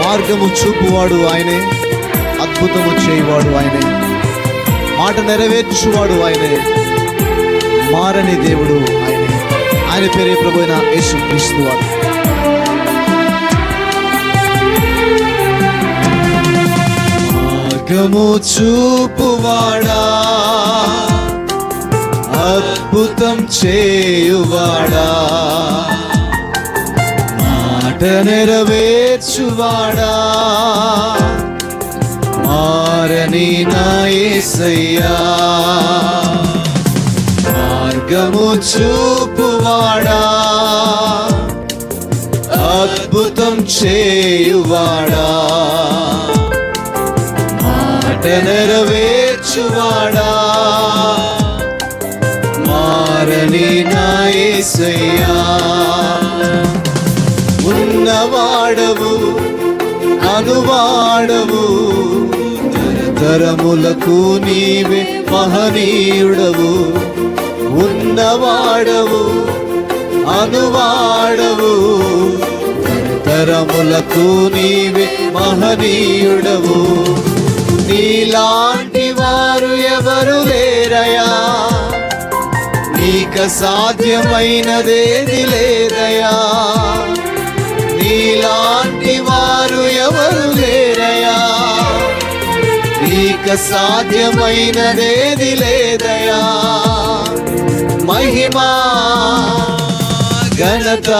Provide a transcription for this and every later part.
మార్గము చూపువాడు ఆయనే, అద్భుతము చేయువాడు ఆయనే, మాట నెరవేర్చువాడు ఆయనే, మారని దేవుడు ఆయనే. ఆయన పేరే ప్రభు అయిన యేసుక్రీస్తు వారు. మార్గము చూపువాడా, అద్భుతం చేయువాడా, మాట నెరవేర్చువాడా, మారని నా యేసయ్యా. మార్గము చూపువాడా, అద్భుతం చేయువాడా, మాట నెరవేర్చువాడా, మారని నా యేసయ్యా. ఉన్నవాడవు, అనువాడవు, తరములకు నీవే మహనీయుడవు. ఉన్నవాడవు, అనువాడవు, తరములకు నీవే మహనీయుడవు. నీలాంటి వారు ఎవరు లేరయా, నీక సాధ్యమైనదేది లేదయా. నీలాంటి వారు ఎవరు లేరయా, నీక సాధ్యమైనదేది లేదయా. మహిమా ఘనత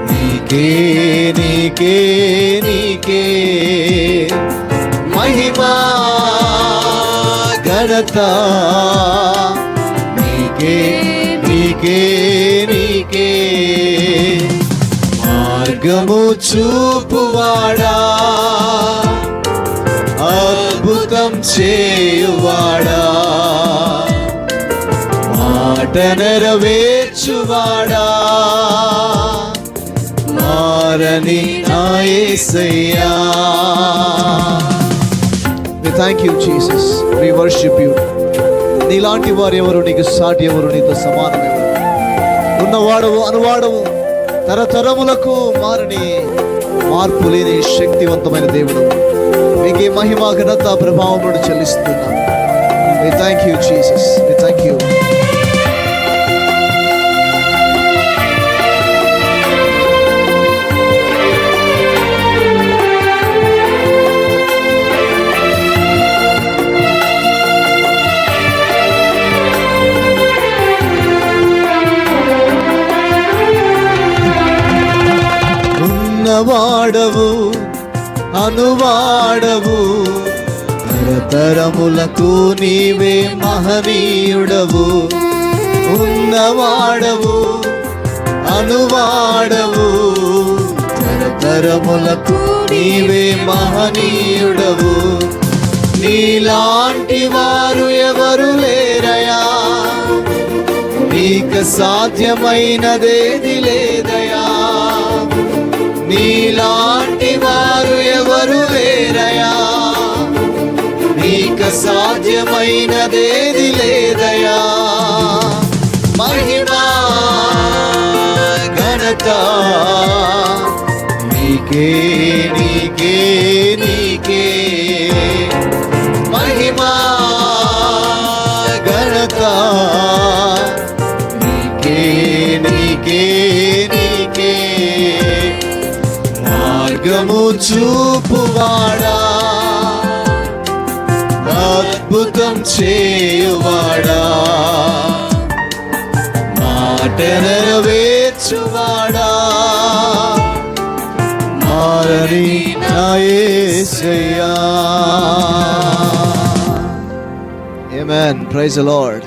నీకే నీకే నీకే. మహిమా ఘనత నీకే నీకే నీకే. మార్గము చూపువాడా, అద్భుతం చేయువాడా, మాట నెరవేర్చువాడా, మారని నా యేసయ్యా. We thank you Jesus, we worship you. నీలాంటి వారు ఎవరు, నీకు సాటి ఎవరు, నీతో సమానం ఎవరు? ఉన్నవాడవు, అనువాడవు, తరతరములకు మారని, మార్పు లేని శక్తివంతమైన దేవుడు. మీకే మహిమ ఘనత ప్రభావమును చెల్లిస్తున్నాం. We thank you Jesus, we thank you. ఉన్నవాడవు, అనువాడవు, తరతరములకు నీవే మహనీయుడవు. ఉన్నవాడవు, అనువాడవు, తరతరములకు నీవే మహనీయుడవు. నీలాంటి వారు ఎవరు లేరయా, నీక సాధ్యమైనదేది లేదయా. నీలాంటి వారు ఎవరు లేరయా, నీక సాధ్యమైనదేది లేదయా. మహిమా ఘనత నీకే నీకే నీకే. మహిమా ఘనత నీకే నీకే నీకే. మార్గము చూపువాడా, అద్భుతం చేయువాడా, మాట నెరవేర్చువాడా, మారని నా యేసయ్యా. Amen. Praise the Lord.